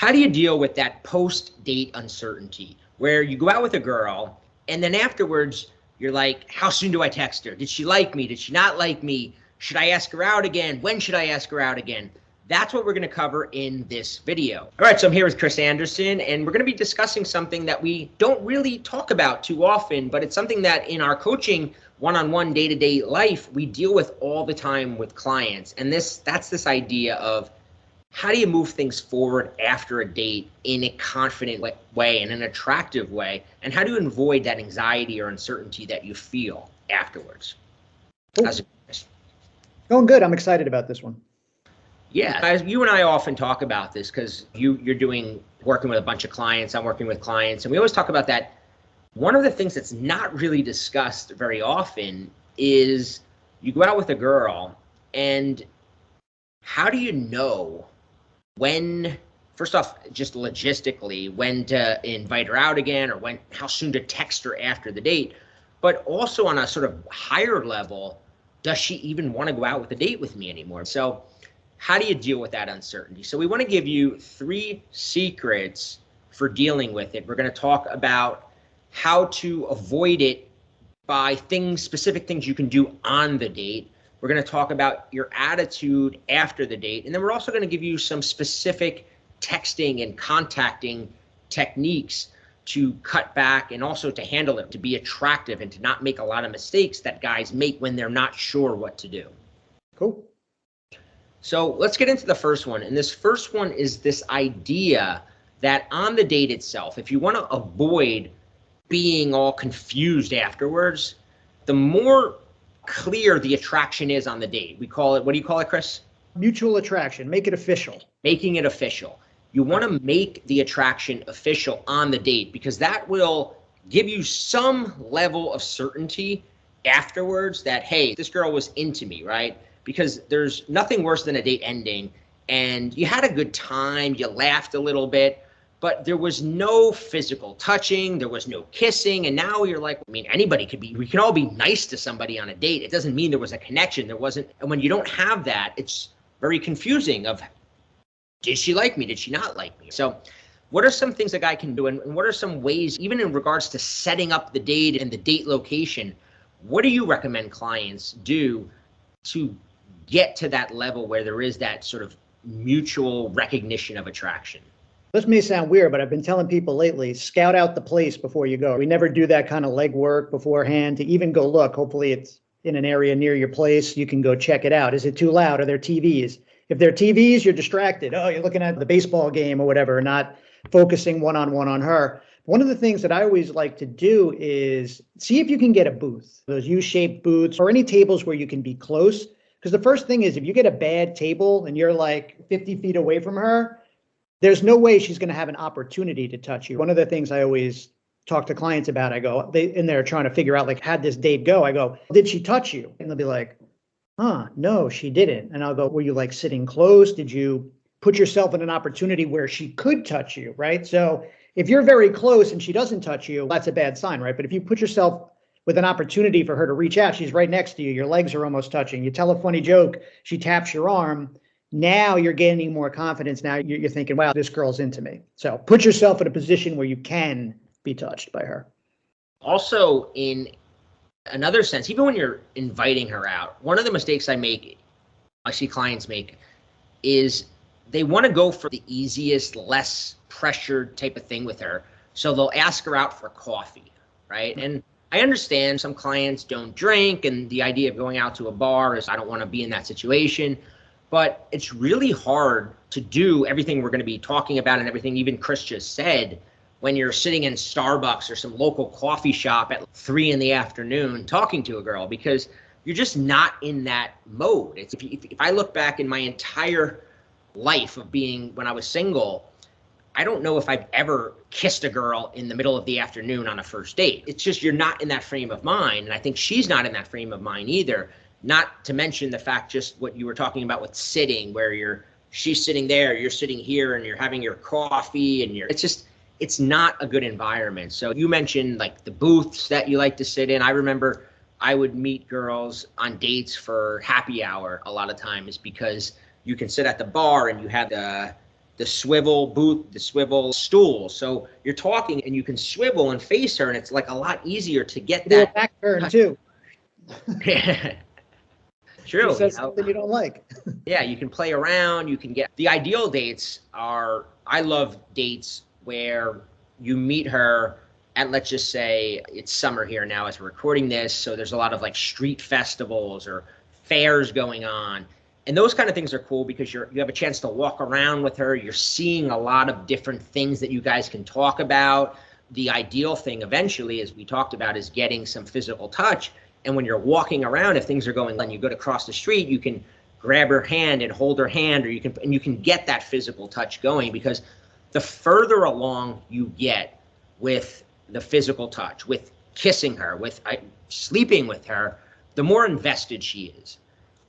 How do you deal with that post-date uncertainty where you go out with a girl and then afterwards you're like, how soon do I text her? Did she like me? Did she not like me? Should I ask her out again? When should I ask her out again? That's what we're going to cover in this video. All right, so I'm here with Chris Anderson, and we're going to be discussing something that we don't really talk about too often, but it's something that in our coaching one-on-one day-to-day life, we deal with all the time with clients. And that's this idea of how do you move things forward after a date in a confident way, in an attractive way, and how do you avoid that anxiety or uncertainty that you feel afterwards? How's it going? Going good. I'm excited about this one. Yeah, as you and I often talk about this because you're working with a bunch of clients, I'm working with clients, and we always talk about that. One of the things that's not really discussed very often is you go out with a girl, and how do you know when, first off, just logistically, when to invite her out again, or how soon to text her after the date, but also on a sort of higher level, does she even want to go out with a date with me anymore? So how do you deal with that uncertainty? So we want to give you 3 secrets for dealing with it. We're going to talk about how to avoid it by specific things you can do on the date. We're going to talk about your attitude after the date. And then we're also going to give you some specific texting and contacting techniques to cut back and also to handle it, to be attractive and to not make a lot of mistakes that guys make when they're not sure what to do. Cool. So let's get into the first one. And this first one is this idea that on the date itself, if you want to avoid being all confused afterwards, the more clear the attraction is on the date. We call it, what do you call it, Chris? Mutual attraction. Make it official. Making it official. You want to make the attraction official on the date because that will give you some level of certainty afterwards that, hey, this girl was into me, right? Because there's nothing worse than a date ending and you had a good time, you laughed a little bit, but there was no physical touching, there was no kissing, and now you're like, I mean, we can all be nice to somebody on a date. It doesn't mean there was a connection, there wasn't, and when you don't have that, it's very confusing of, did she like me? Did she not like me? So what are some things a guy can do, and what are some ways, even in regards to setting up the date and the date location, what do you recommend clients do to get to that level where there is that sort of mutual recognition of attraction? This may sound weird, but I've been telling people lately, scout out the place before you go. We never do that kind of legwork beforehand to even go look. Hopefully it's in an area near your place. You can go check it out. Is it too loud? Are there TVs? If there are TVs, you're distracted. Oh, you're looking at the baseball game or whatever, not focusing one-on-one on her. One of the things that I always like to do is see if you can get a booth, those U-shaped booths or any tables where you can be close. Because the first thing is if you get a bad table and you're like 50 feet away from her, there's no way she's going to have an opportunity to touch you. One of the things I always talk to clients about, I go, they're trying to figure out, like, how'd this date go? I go, did she touch you? And they'll be like, no, she didn't. And I'll go, were you like sitting close? Did you put yourself in an opportunity where she could touch you, right? So if you're very close and she doesn't touch you, that's a bad sign, right? But if you put yourself with an opportunity for her to reach out, she's right next to you, your legs are almost touching, you tell a funny joke, she taps your arm, now you're gaining more confidence. Now you're thinking, wow, this girl's into me. So put yourself in a position where you can be touched by her. Also, in another sense, even when you're inviting her out, one of the mistakes I see clients make is they want to go for the easiest, less pressured type of thing with her. So they'll ask her out for coffee, right? And I understand some clients don't drink, and the idea of going out to a bar is, I don't want to be in that situation. But it's really hard to do everything we're going to be talking about and everything even Chris just said when you're sitting in Starbucks or some local coffee shop at 3 in the afternoon talking to a girl, because you're just not in that mode. If I look back in my entire life of being, when I was single, I don't know if I've ever kissed a girl in the middle of the afternoon on a first date. It's just you're not in that frame of mind. And I think she's not in that frame of mind either. Not to mention the fact, just what you were talking about with sitting, where she's sitting there, you're sitting here, and you're having your coffee, and it's not a good environment. So you mentioned like the booths that you like to sit in. I remember I would meet girls on dates for happy hour a lot of times, because you can sit at the bar and you have the the swivel booth, the swivel stool. So you're talking and you can swivel and face her, and it's like a lot easier to get Do a that back turn too. True. She says something you don't like. Yeah, you can play around. You can get the ideal dates are, I love dates where you meet her at, let's just say it's summer here now as we're recording this. So there's a lot of like street festivals or fairs going on. And those kind of things are cool because you have a chance to walk around with her. You're seeing a lot of different things that you guys can talk about. The ideal thing eventually, as we talked about, is getting some physical touch. And when you're walking around, if things are going on, you go to cross the street, you can grab her hand and hold her hand, or you can get that physical touch going, because the further along you get with the physical touch, with kissing her, with sleeping with her, the more invested she is.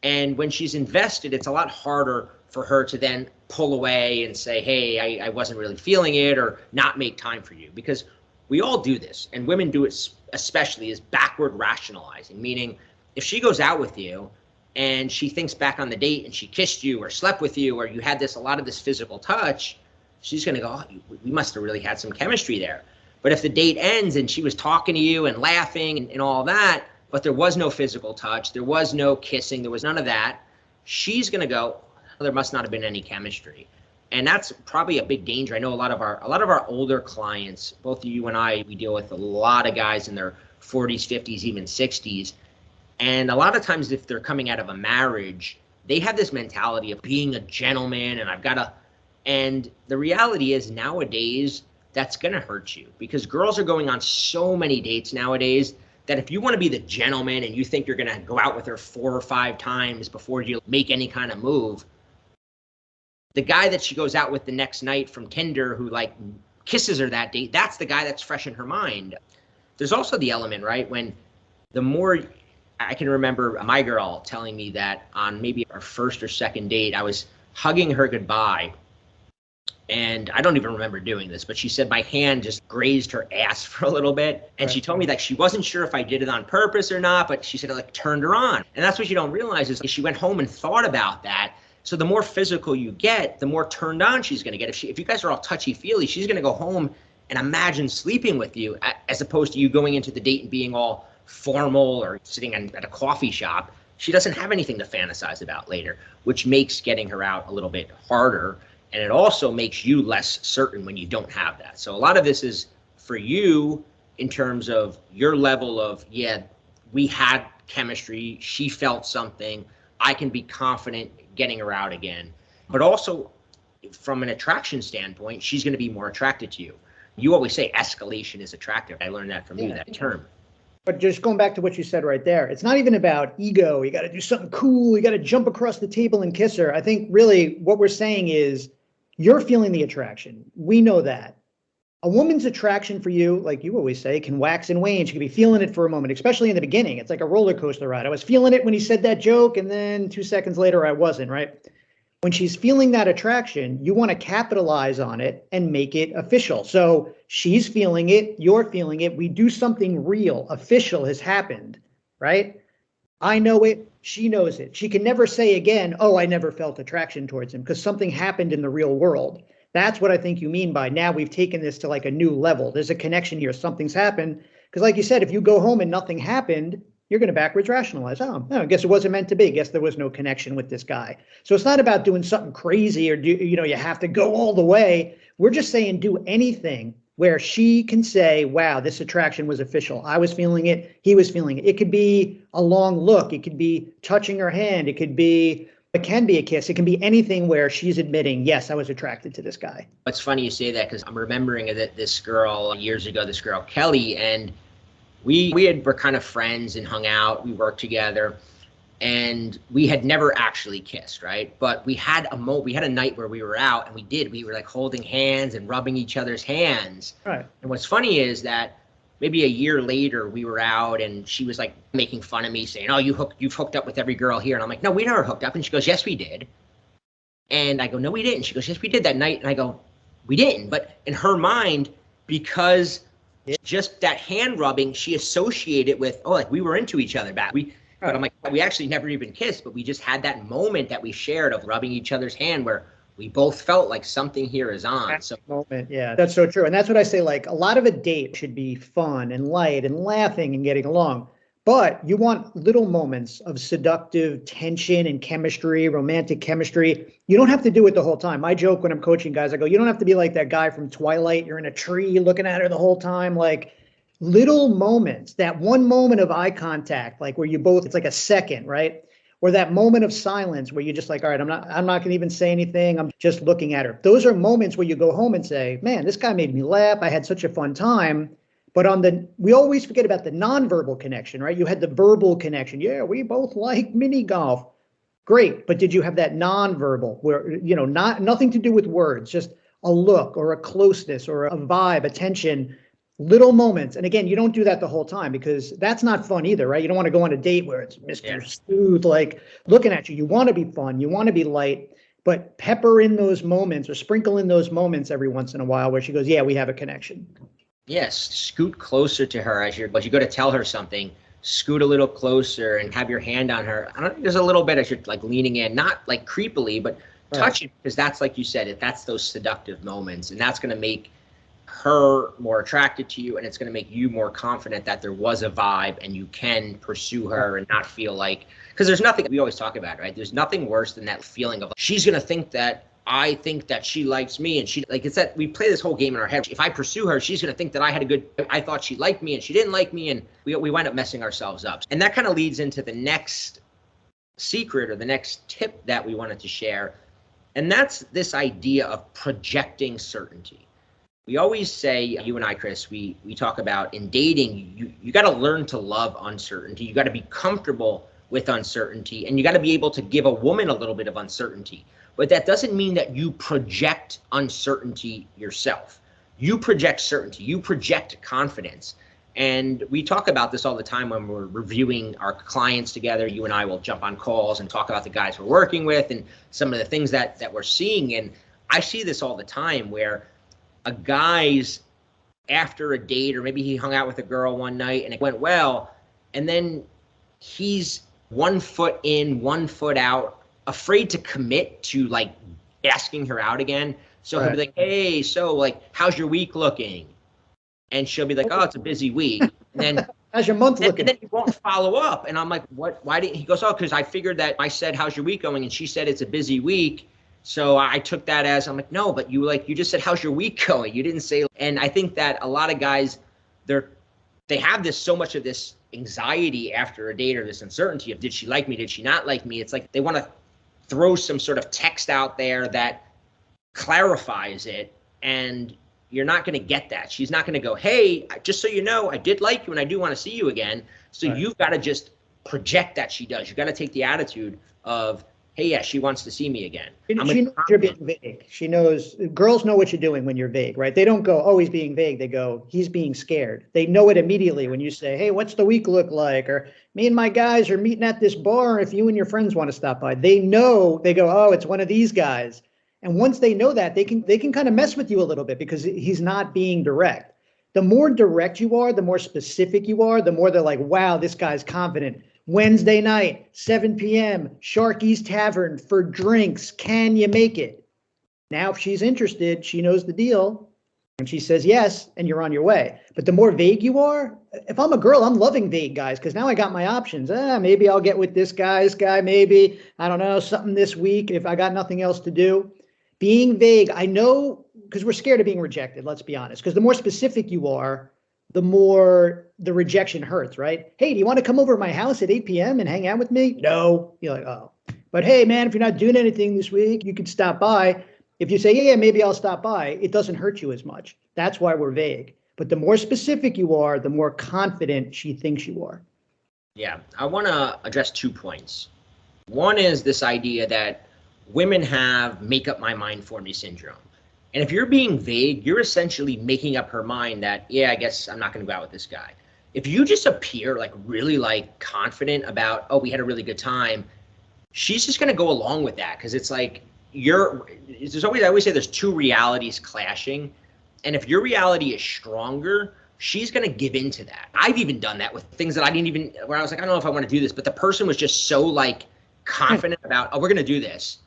And when she's invested, it's a lot harder for her to then pull away and say, hey, I wasn't really feeling it, or not make time for you. Because we all do this, and women do it especially, is backward rationalizing. Meaning, if she goes out with you and she thinks back on the date and she kissed you or slept with you, or you had a lot of this physical touch, she's going to go, oh, we must have really had some chemistry there. But if the date ends and she was talking to you and laughing and all that, but there was no physical touch, there was no kissing, there was none of that, she's going to go, oh, there must not have been any chemistry. And that's probably a big danger. I know a lot of our older clients, both you and I, we deal with a lot of guys in their 40s, 50s, even 60s. And a lot of times if they're coming out of a marriage, they have this mentality of being a gentleman, and and the reality is nowadays that's going to hurt you, because girls are going on so many dates nowadays that if you want to be the gentleman and you think you're going to go out with her 4 or 5 times before you make any kind of move, the guy that she goes out with the next night from Tinder who like kisses her that date, that's the guy that's fresh in her mind. There's also the element, right, when the more, I can remember my girl telling me that on maybe our first or second date, I was hugging her goodbye. And I don't even remember doing this, but she said my hand just grazed her ass for a little bit. And she told me that she wasn't sure if I did it on purpose or not, but she said it like turned her on. And that's what you don't realize is she went home and thought about that. So the more physical you get, the more turned on she's going to get. If you guys are all touchy-feely, she's going to go home and imagine sleeping with you, as opposed to you going into the date and being all formal or sitting at a coffee shop. She doesn't have anything to fantasize about later, which makes getting her out a little bit harder. And it also makes you less certain when you don't have that. So a lot of this is for you in terms of your level of, yeah, we had chemistry, she felt something, I can be confident getting her out again. But also from an attraction standpoint, she's going to be more attracted to you. You always say escalation is attractive. I learned that from you, that term. But just going back to what you said right there, it's not even about ego. You got to do something cool. You got to jump across the table and kiss her. I think really what we're saying is you're feeling the attraction. We know that. A woman's attraction for you, like you always say, can wax and wane. She can be feeling it for a moment, especially in the beginning. It's like a roller coaster ride. I was feeling it when he said that joke, and then 2 seconds later, I wasn't, right? When she's feeling that attraction, you want to capitalize on it and make it official. So she's feeling it, you're feeling it. We do something real, official has happened, right? I know it, she knows it. She can never say again, oh, I never felt attraction towards him, because something happened in the real world. That's what I think you mean by now we've taken this to like a new level. There's a connection here. Something's happened. Because like you said, if you go home and nothing happened, you're going to backwards rationalize. Oh, no, I guess it wasn't meant to be. I guess there was no connection with this guy. So it's not about doing something crazy or you have to go all the way. We're just saying do anything where she can say, wow, this attraction was official. I was feeling it. He was feeling it. It could be a long look. It could be touching her hand. It can be a kiss. It can be anything where she's admitting, yes, I was attracted to this guy. It's funny you say that, because I'm remembering that this girl years ago, this girl, Kelly, and were kind of friends and hung out. We worked together, and we had never actually kissed, right? But we had a night where we were out, and we were like holding hands and rubbing each other's hands. Right. And what's funny is that maybe a year later we were out, and she was like making fun of me, saying, oh, you've hooked up with every girl here. And I'm like, no, we never hooked up. And she goes, yes, we did. And I go, no, we didn't. She goes, yes, we did that night. And I go, we didn't. But in her mind, because just that hand rubbing, she associated with, oh, like we were into each other back. But I'm like, we actually never even kissed, but we just had that moment that we shared of rubbing each other's hand, where We both felt like something here is on. So moment, yeah, that's so true. And that's what I say, like a lot of a date should be fun and light and laughing and getting along. But you want little moments of seductive tension and chemistry, romantic chemistry. You don't have to do it the whole time. I joke when I'm coaching guys, I go, you don't have to be like that guy from Twilight. You're in a tree looking at her the whole time. Like little moments, that one moment of eye contact, like where you both, it's like a second, right? Or that moment of silence where you're just like, all right, I'm not going to even say anything. I'm just looking at her. Those are moments where you go home and say, man, this guy made me laugh. I had such a fun time. But we always forget about the nonverbal connection, right? You had the verbal connection. Yeah, we both like mini golf. Great. But did you have that nonverbal where, nothing to do with words, just a look or a closeness or a vibe, attention, little moments. And again, you don't do that the whole time because that's not fun either, right? You don't want to go on a date where it's Mr. Smooth, like looking at you. You want to be fun. You want to be light, but pepper in those moments or sprinkle in those moments every once in a while where she goes, yeah, we have a connection. Yes, scoot closer to her as you go to tell her something. Scoot a little closer and have your hand on her. I don't think there's a little bit as you're like leaning in, not like creepily, but touching, because that's like you said, that's those seductive moments, and that's going to make her more attracted to you, and it's going to make you more confident that there was a vibe and you can pursue her and not feel like, because there's nothing, we always talk about, right? There's nothing worse than that feeling of she's going to think that I think that she likes me, and she like, it's that we play this whole game in our head. If I pursue her, she's going to think that I thought she liked me and she didn't like me, and we wind up messing ourselves up. And that kind of leads into the next secret or the next tip that we wanted to share. And that's this idea of projecting certainty. We always say, you and I, Chris, we talk about in dating, you got to learn to love uncertainty. You got to be comfortable with uncertainty, and you got to be able to give a woman a little bit of uncertainty. But that doesn't mean that you project uncertainty yourself. You project certainty. You project confidence. And we talk about this all the time when we're reviewing our clients together. You and I will jump on calls and talk about the guys we're working with and some of the things that we're seeing. And I see this all the time where a guy's after a date, or maybe he hung out with a girl one night and it went well, and then he's 1 foot in, 1 foot out, afraid to commit to like asking her out again. So he'll be like, hey, so like, how's your week looking? And she'll be like, oh, it's a busy week. And then how's your month looking? And then he won't follow up. And I'm like, what? Why didn't he? Goes, oh, because I figured that I said, how's your week going? And she said, it's a busy week. So I took that as, I'm like, no, but you just said, how's your week going? You didn't say. And I think that a lot of guys, they have so much of this anxiety after a date, or this uncertainty of, did she like me? Did she not like me? It's like they want to throw some sort of text out there that clarifies it, and you're not going to get that. She's not going to go, hey, just so you know, I did like you and I do want to see you again. So you've got to just project that she does. You got to take the attitude of, hey, yeah, she wants to see me again. She knows you're being vague. She knows, girls know what you're doing when you're vague, right? They don't go, oh, he's being vague. They go, he's being scared. They know it immediately when you say, hey, what's the week look like? Or me and my guys are meeting at this bar if you and your friends want to stop by. They know, they go, oh, it's one of these guys. And once they know that, they can kind of mess with you a little bit because he's not being direct. The more direct you are, the more specific you are, the more they're like, wow, this guy's confident. Wednesday night, 7 p.m., Sharky's Tavern for drinks. Can you make it? Now, if she's interested, she knows the deal, and she says yes, and you're on your way. But the more vague you are, if I'm a girl, I'm loving vague guys because now I got my options. Maybe I'll get with this guy, maybe, I don't know, something this week if I got nothing else to do. Being vague, I know, because we're scared of being rejected, let's be honest, because the more specific you are, the more the rejection hurts, right? Hey, do you want to come over to my house at 8 p.m. and hang out with me? No. You're like, oh. But hey, man, if you're not doing anything this week, you could stop by. If you say, yeah, maybe I'll stop by, it doesn't hurt you as much. That's why we're vague. But the more specific you are, the more confident she thinks you are. Yeah, I want to address 2 points. One is this idea that women have make up my mind for me syndrome. And if you're being vague, you're essentially making up her mind that, yeah, I guess I'm not going to go out with this guy. If you just appear like really like confident about, oh, we had a really good time, she's just going to go along with that because it's like I always say there's 2 realities clashing. And if your reality is stronger, she's going to give into that. I've even done that with things that where I was like, I don't know if I want to do this, but the person was just so like confident about, oh, we're going to do this.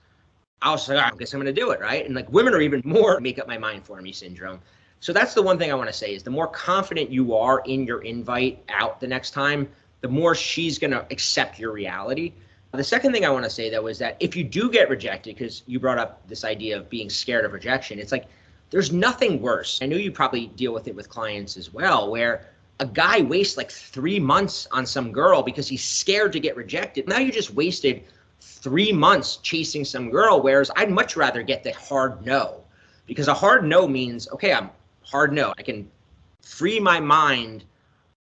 I was like, I guess I'm going to do it, right? And like women are even more make up my mind for me syndrome. So that's the one thing I want to say is the more confident you are in your invite out the next time, the more she's going to accept your reality. The second thing I want to say, though, is that if you do get rejected, because you brought up this idea of being scared of rejection, it's like there's nothing worse. I know you probably deal with it with clients as well, where a guy wastes like 3 months on some girl because he's scared to get rejected. Now you just wasted 3 months chasing some girl, whereas I'd much rather get the hard no, because a hard no means, okay, I'm hard no. I can free my mind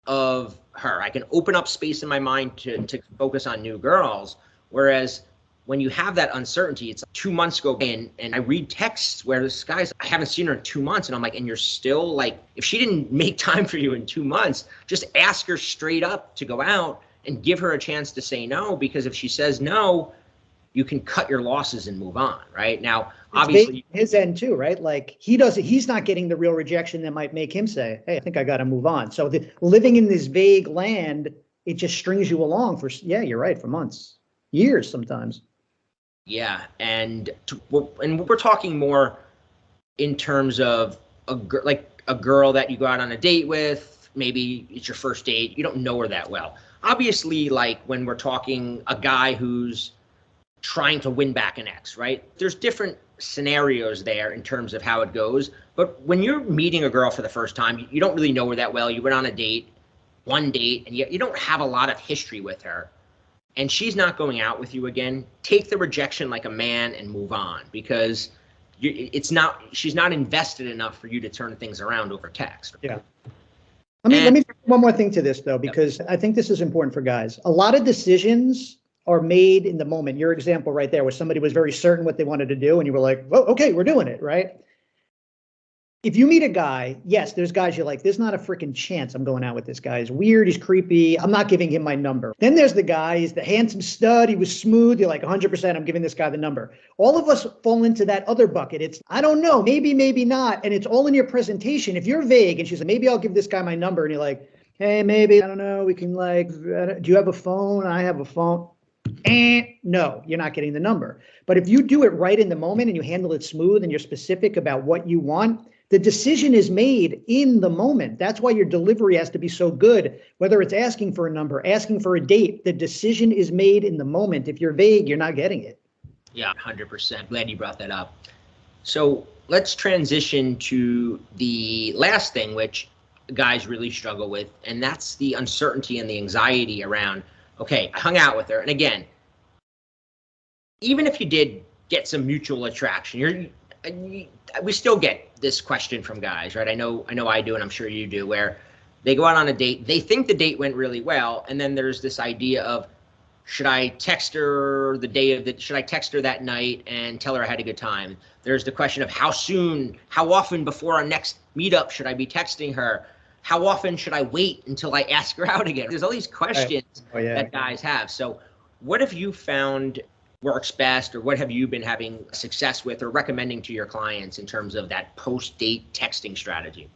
of her. I can open up space in my mind to focus on new girls. Whereas when you have that uncertainty, it's like 2 months go in and I read texts where this guy's, I haven't seen her in 2 months. And I'm like, and you're still like, if she didn't make time for you in 2 months, just ask her straight up to go out and give her a chance to say no. Because if she says no, you can cut your losses and move on, right? Now, obviously his end too, right? Like he's not getting the real rejection that might make him say, hey, I think I got to move on. So living in this vague land, it just strings you along for, yeah, you're right, for months, years sometimes. Yeah. And we're talking more in terms of a girl that you go out on a date with, maybe it's your first date, you don't know her that well. Obviously, like when we're talking a guy who's trying to win back an ex, right? There's different scenarios there in terms of how it goes. But when you're meeting a girl for the first time, you don't really know her that well. You went on a date, one date, and you don't have a lot of history with her. And she's not going out with you again. Take the rejection like a man and move on, because she's not invested enough for you to turn things around over text. Yeah. Let me one more thing to this though, because I think this is important for guys. A lot of decisions are made in the moment. Your example right there, where somebody was very certain what they wanted to do and you were like, well, okay, we're doing it, right? If you meet a guy, yes, there's guys you're like, there's not a freaking chance I'm going out with this guy. He's weird, he's creepy, I'm not giving him my number. Then there's the guy, he's the handsome stud, he was smooth, you're like 100% I'm giving this guy the number. All of us fall into that other bucket. It's, I don't know, maybe, maybe not. And it's all in your presentation. If you're vague and she's like, maybe I'll give this guy my number, and you're like, hey, maybe, I don't know, we can like, do you have a phone? I have a phone. No, you're not getting the number. But if you do it right in the moment and you handle it smooth and you're specific about what you want, the decision is made in the moment. That's why your delivery has to be so good, whether it's asking for a number, asking for a date, the decision is made in the moment. If you're vague, you're not getting it. Yeah, 100%. Glad you brought that up. So let's transition to the last thing, which guys really struggle with, and that's the uncertainty and the anxiety around, okay, I hung out with her. And again, even if you did get some mutual attraction, we still get this question from guys, right? I know I do, and I'm sure you do, where they go out on a date, they think the date went really well, and then there's this idea of, should I text her should I text her that night and tell her I had a good time? There's the question of how soon, how often before our next meetup should I be texting her? How often should I wait until I ask her out again? There's all these questions that guys have. So what have you found works best, or what have you been having success with or recommending to your clients in terms of that post-date texting strategy?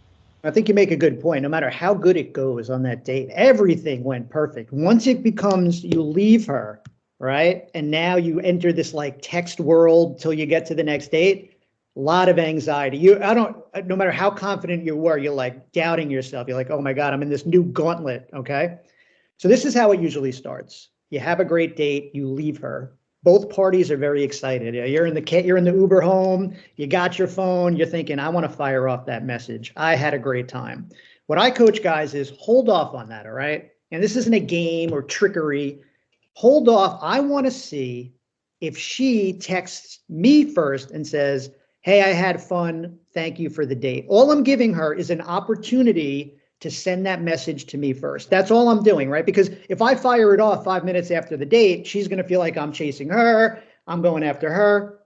I think you make a good point. No matter how good it goes on that date, everything went perfect. Once it becomes you leave her, right? And now you enter this like text world till you get to the next date. A lot of anxiety. No matter how confident you were, you're like doubting yourself. You're like, oh my God, I'm in this new gauntlet. Okay. So this is how it usually starts. You have a great date, you leave her. Both parties are very excited. You're in the Uber home, you got your phone, you're thinking, I want to fire off that message. I had a great time. What I coach guys is hold off on that, all right? And this isn't a game or trickery. Hold off. I want to see if she texts me first and says, hey, I had fun, thank you for the date. All I'm giving her is an opportunity to send that message to me first. That's all I'm doing, right? Because if I fire it off 5 minutes after the date, she's going to feel like I'm chasing her, I'm going after her.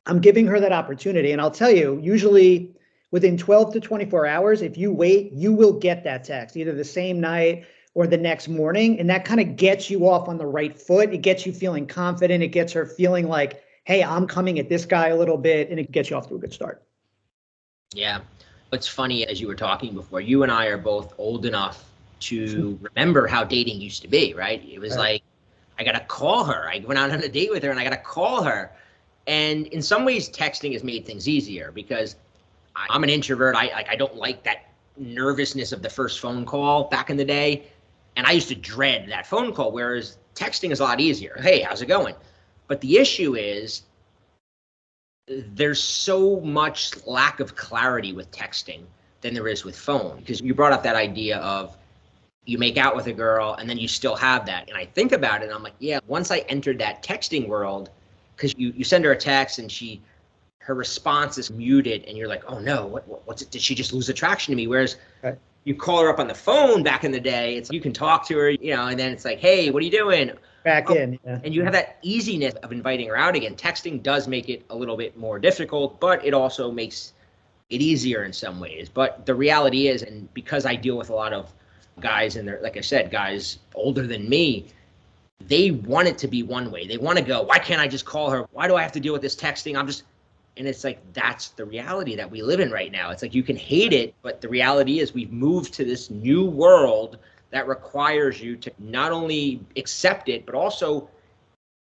I'm giving her that opportunity. And I'll tell you, usually within 12 to 24 hours, if you wait, you will get that text either the same night or the next morning. And that kind of gets you off on the right foot. It gets you feeling confident. It gets her feeling like, hey, I'm coming at this guy a little bit, and it gets you off to a good start. Yeah. It's funny, as you were talking before, you and I are both old enough to remember how dating used to be, right? It was like, I got to call her. I went out on a date with her and I got to call her. And in some ways, texting has made things easier because I'm an introvert. I don't like that nervousness of the first phone call back in the day. And I used to dread that phone call, whereas texting is a lot easier. Hey, how's it going? But the issue is there's so much lack of clarity with texting than there is with phone. Because you brought up that idea of you make out with a girl and then you still have that. And I think about it and I'm like, yeah, once I entered that texting world, because you send her a text and her response is muted and you're like, oh no, what's it? Did she just lose attraction to me? Whereas Right. you call her up on the phone back in the day, it's you can talk to her, and then it's like, hey, what are you doing? Back Oh, in. Yeah. and you have that easiness of inviting her out again. Texting does make it a little bit more difficult, but it also makes it easier in some ways. But the reality is, and because I deal with a lot of guys and they're, like I said, guys older than me, they want it to be one way. They want to go, why can't I just call her? Why do I have to deal with this texting? And it's like, that's the reality that we live in right now. It's like, you can hate it, but the reality is we've moved to this new world that requires you to not only accept it, but also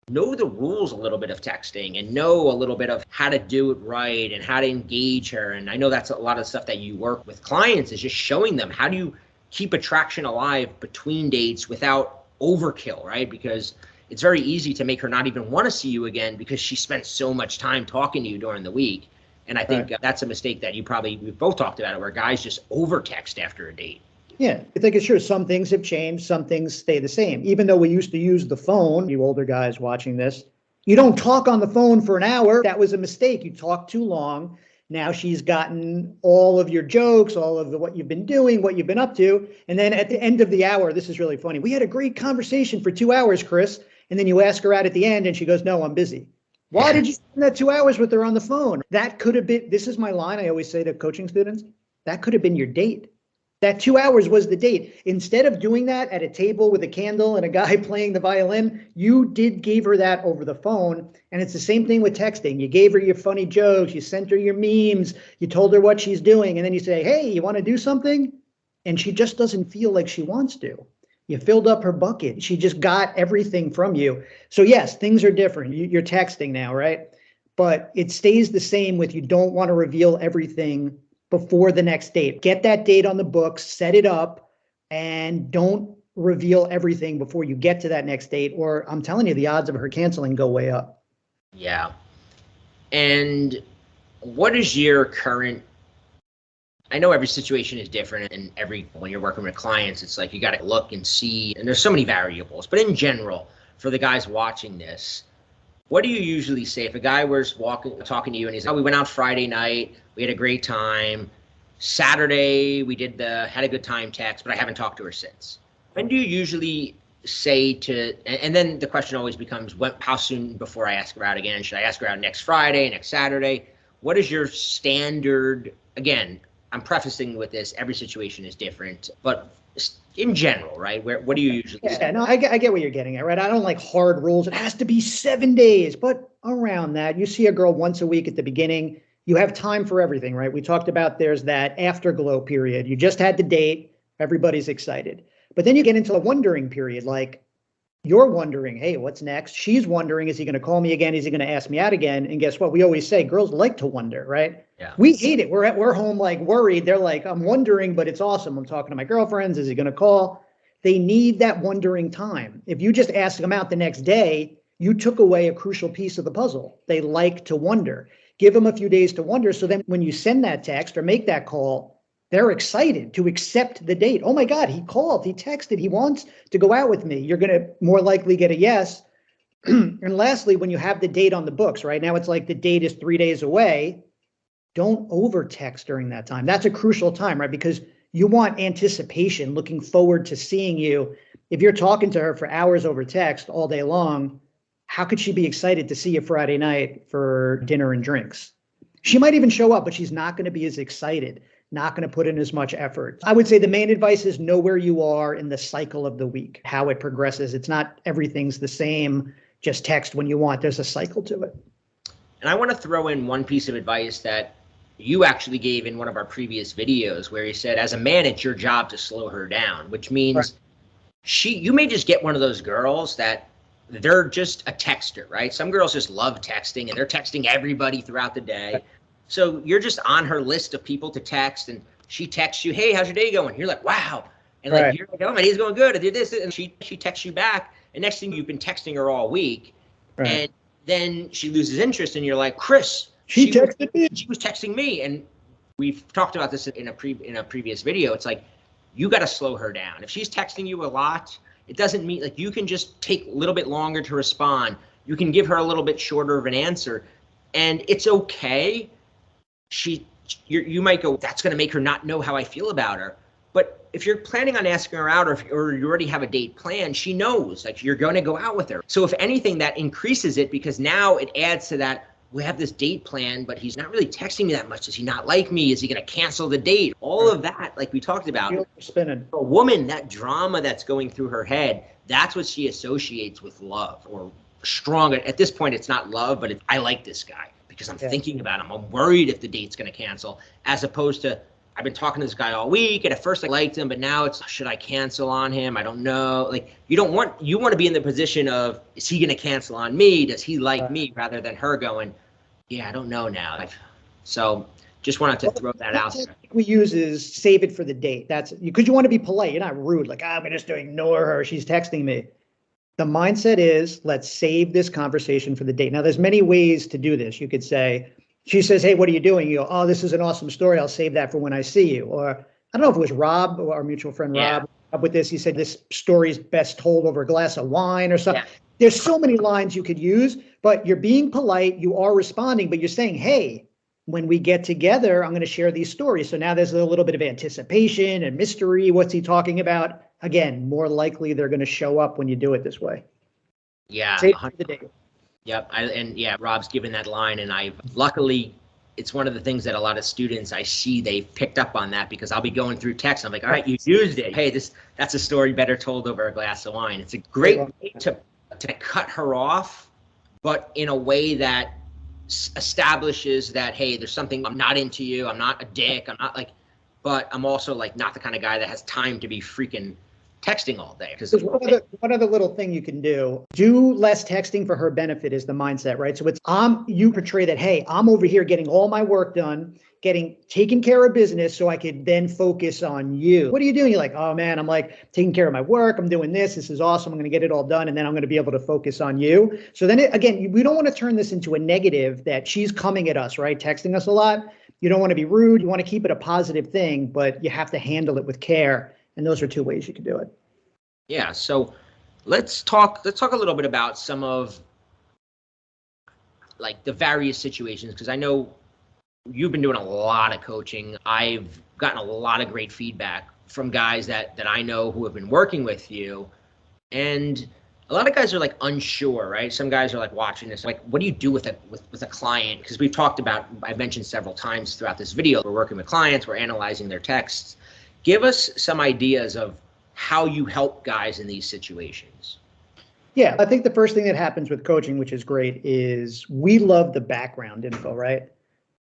know the rules a little bit of texting and know a little bit of how to do it right and how to engage her. And I know that's a lot of stuff that you work with clients, is just showing them how do you keep attraction alive between dates without overkill, right? Because it's very easy to make her not even want to see you again because she spent so much time talking to you during the week. And I think that's a mistake that we've both talked about it, where guys just over text after a date. Yeah, I think it's true. Some things have changed, some things stay the same. Even though we used to use the phone, you older guys watching this, you don't talk on the phone for an hour. That was a mistake. You talked too long. Now she's gotten all of your jokes, all of what you've been doing, what you've been up to. And then at the end of the hour, this is really funny. We had a great conversation for 2 hours, Chris. And then you ask her out at the end and she goes, no, I'm busy. Why did you spend that 2 hours with her on the phone? That could have been, this is my line I always say to coaching students, that could have been your date. That 2 hours was the date. Instead of doing that at a table with a candle and a guy playing the violin, you gave her that over the phone. And it's the same thing with texting. You gave her your funny jokes, you sent her your memes, you told her what she's doing, and then you say, hey, you want to do something? And she just doesn't feel like she wants to. You filled up her bucket. She just got everything from you. So yes, things are different. You're texting now, right? But it stays the same with you don't want to reveal everything before the next date. Get that date on the books, set it up, and don't reveal everything before you get to that next date, or I'm telling you, the odds of her canceling go way up. Yeah. And what is your current, I know every situation is different, and when you're working with clients, it's like you got to look and see, and there's so many variables, but in general, for the guys watching this, what do you usually say if a guy was talking to you and he's like, oh, we went out Friday night, we had a great time. Saturday, we had a good time text, but I haven't talked to her since. When do you usually say and then the question always becomes, how soon before I ask her out again? Should I ask her out next Friday, next Saturday? What is your standard? Again, I'm prefacing with this, every situation is different, but in general, right? What do you usually say? Yeah, no, I get what you're getting at, right? I don't like hard rules. It has to be 7 days, but around that, you see a girl once a week at the beginning, you have time for everything, right? We talked about there's that afterglow period. You just had the date, everybody's excited. But then you get into a wondering period, like you're wondering, hey, what's next? She's wondering, is he going to call me again? Is he going to ask me out again? And guess what? We always say girls like to wonder, right? Yeah. We hate it. We're home like worried. They're like, I'm wondering, but it's awesome. I'm talking to my girlfriends. Is he going to call? They need that wondering time. If you just ask them out the next day, you took away a crucial piece of the puzzle. They like to wonder. Give them a few days to wonder. So then when you send that text or make that call, they're excited to accept the date. Oh my God, he called, he texted, he wants to go out with me. You're going to more likely get a yes. And lastly, when you have the date on the books, right now it's like the date is 3 days away. Don't over text during that time. That's a crucial time, right? Because you want anticipation, looking forward to seeing you. If you're talking to her for hours over text all day long, how could she be excited to see you Friday night for dinner and drinks? She might even show up, but she's not going to be as excited, not going to put in as much effort. I would say the main advice is know where you are in the cycle of the week, how it progresses. It's not everything's the same, just text when you want. There's a cycle to it. And I want to throw in one piece of advice that you actually gave in one of our previous videos, where you said, as a man, it's your job to slow her down, which means you may just get one of those girls that they're just a texter, right? Some girls just love texting and they're texting everybody throughout the day. So you're just on her list of people to text, and she texts you, hey, how's your day going? You're like, wow. And like, you're like, oh, my day's going good. I did this. And she texts you back. And next thing, you've been texting her all week. Right. And then she loses interest, and you're like, Chris, she texted me. She was texting me. And we've talked about this in a previous video. It's like, you got to slow her down. If she's texting you a lot, it doesn't mean, like, you can just take a little bit longer to respond. You can give her a little bit shorter of an answer, and it's okay. You might go, that's going to make her not know how I feel about her. But if you're planning on asking her out, or you already have a date planned, she knows, like, you're going to go out with her. So if anything, that increases it, because now it adds to that, we have this date plan, but he's not really texting me that much. Does he not like me? Is he going to cancel the date? All of that, like we talked about. Spinning. For a woman, that drama that's going through her head, that's what she associates with love, or strong. At this point, it's not love, but I like this guy because I'm thinking about him. I'm worried if the date's going to cancel, as opposed to, I've been talking to this guy all week, and at first I liked him, but now it's, should I cancel on him? I don't know. Like, you want to be in the position of, is he going to cancel on me? Does he like me? Rather than her going, yeah, I don't know now. So just wanted to throw that out there. We use is save it for the date. That's because you want to be polite. You're not rude. Like, I'm just going to ignore her. She's texting me. The mindset is, let's save this conversation for the date. Now, there's many ways to do this. You could say, she says, hey, what are you doing? You go, oh, this is an awesome story. I'll save that for when I see you. Or I don't know if it was Rob, or our mutual friend Rob, with this. He said, this story is best told over a glass of wine or something. Yeah. There's so many lines you could use, but you're being polite. You are responding, but you're saying, hey, when we get together, I'm going to share these stories. So now there's a little bit of anticipation and mystery. What's he talking about? Again, more likely they're going to show up when you do it this way. Yeah. Save it for the date. Yep. Rob's given that line, and luckily, it's one of the things that a lot of students I see, they've picked up on that, because I'll be going through text. I'm like, all right, you used it. Hey, that's a story better told over a glass of wine. It's a great way to cut her off, but in a way that establishes that, hey, there's something, I'm not into you. I'm not a dick. I'm not like, but I'm also like not the kind of guy that has time to be freaking texting all day. Because one other little thing you can do less texting for her benefit is the mindset, right? So it's you portray that, hey, I'm over here getting all my work done, taking care of business, so I could then focus on you. What are you doing? You're like, oh man, I'm like taking care of my work. I'm doing this. This is awesome. I'm going to get it all done, and then I'm going to be able to focus on you. So then again, we don't want to turn this into a negative that she's coming at us, right? Texting us a lot. You don't want to be rude. You want to keep it a positive thing, but you have to handle it with care. And those are two ways you can do it. Yeah. So let's talk a little bit about some of like the various situations, because I know you've been doing a lot of coaching. I've gotten a lot of great feedback from guys that I know who have been working with you. And a lot of guys are like unsure, right? Some guys are like watching this, like, what do you do with a client? Because we've talked about, I've mentioned several times throughout this video, we're working with clients, we're analyzing their texts. Give us some ideas of how you help guys in these situations. Yeah, I think the first thing that happens with coaching, which is great, is we love the background info, right?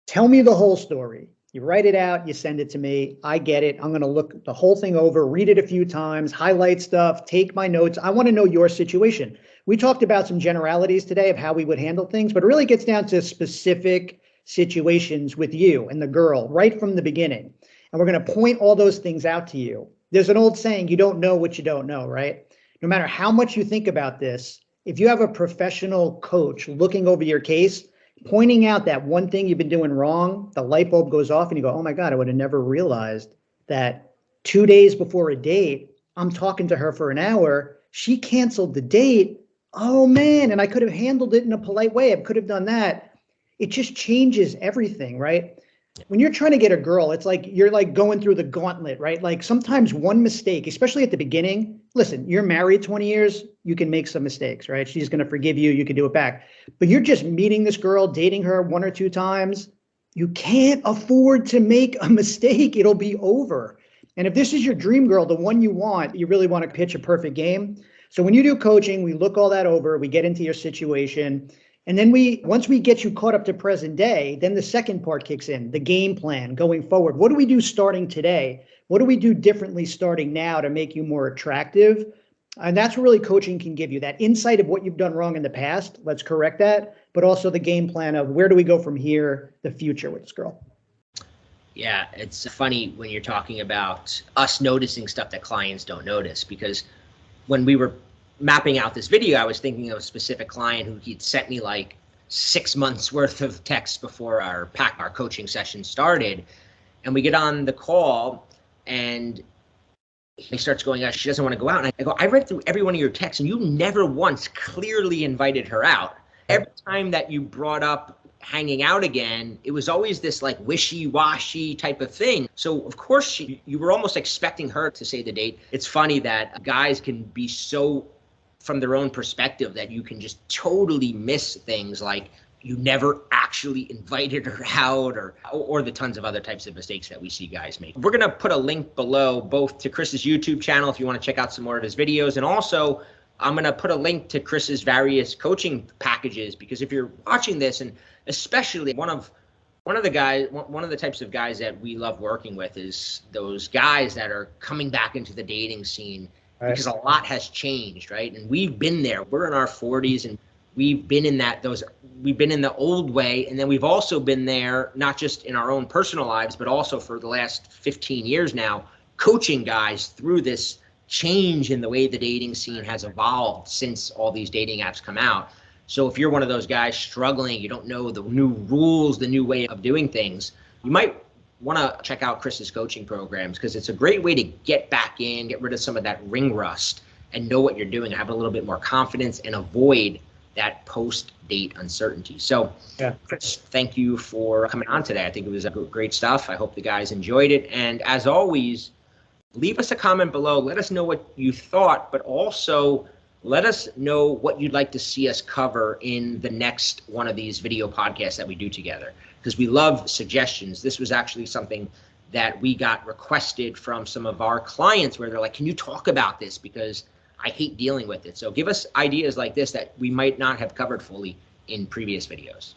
Tell me the whole story. You write it out, you send it to me. I get it. I'm going to look the whole thing over, read it a few times, highlight stuff, take my notes. I want to know your situation. We talked about some generalities today of how we would handle things, but it really gets down to specific situations with you and the girl right from the beginning. And we're going to point all those things out to you. There's an old saying, you don't know what you don't know, right? No matter how much you think about this, if you have a professional coach looking over your case, pointing out that one thing you've been doing wrong, the light bulb goes off and you go, oh my God, I would have never realized that 2 days before a date, I'm talking to her for an hour. She canceled the date. Oh man, and I could have handled it in a polite way. I could have done that. It just changes everything, right? When you're trying to get a girl, it's like you're like going through the gauntlet, right? Like sometimes one mistake, especially at the beginning, listen, you're married 20 years, you can make some mistakes, right? She's going to forgive you. You can do it back. But you're just meeting this girl, dating her 1 or 2 times. You can't afford to make a mistake. It'll be over. And if this is your dream girl, the one you want, you really want to pitch a perfect game. So when you do coaching, we look all that over, we get into your situation. And then once we get you caught up to present day, then the second part kicks in, the game plan going forward. What do we do starting today? What do we do differently starting now to make you more attractive? And that's what really coaching can give you, that insight of what you've done wrong in the past. Let's correct that. But also the game plan of where do we go from here, the future with this girl. Yeah, it's funny when you're talking about us noticing stuff that clients don't notice, because when we were mapping out this video, I was thinking of a specific client who he'd sent me like 6 months worth of texts before our coaching session started. And we get on the call and he starts going, she doesn't want to go out. And I go, I read through every one of your texts and you never once clearly invited her out. Every time that you brought up hanging out again, it was always this like wishy-washy type of thing. So of course you were almost expecting her to say the date. It's funny that guys can be so from their own perspective that you can just totally miss things like you never actually invited her out, or the tons of other types of mistakes that we see guys make. We're gonna put a link below both to Chris's YouTube channel if you want to check out some more of his videos, and also I'm gonna put a link to Chris's various coaching packages, because if you're watching this, and especially one of the types of guys that we love working with is those guys that are coming back into the dating scene because a lot has changed, right? And we've been there. We're in our 40s and we've been in we've been in the old way, and then we've also been there not just in our own personal lives, but also for the last 15 years now, coaching guys through this change in the way the dating scene has evolved since all these dating apps come out. So if you're one of those guys struggling, you don't know the new rules, the new way of doing things, you might want to check out Chris's coaching programs, because it's a great way to get back in, get rid of some of that ring rust, and know what you're doing, have a little bit more confidence, and avoid that post-date uncertainty. So, yeah, Chris, thank you for coming on today. I think it was great stuff. I hope the guys enjoyed it. And as always, leave us a comment below. Let us know what you thought, but also let us know what you'd like to see us cover in the next one of these video podcasts that we do together, because we love suggestions. This was actually something that we got requested from some of our clients where they're like, can you talk about this? Because I hate dealing with it. So give us ideas like this that we might not have covered fully in previous videos.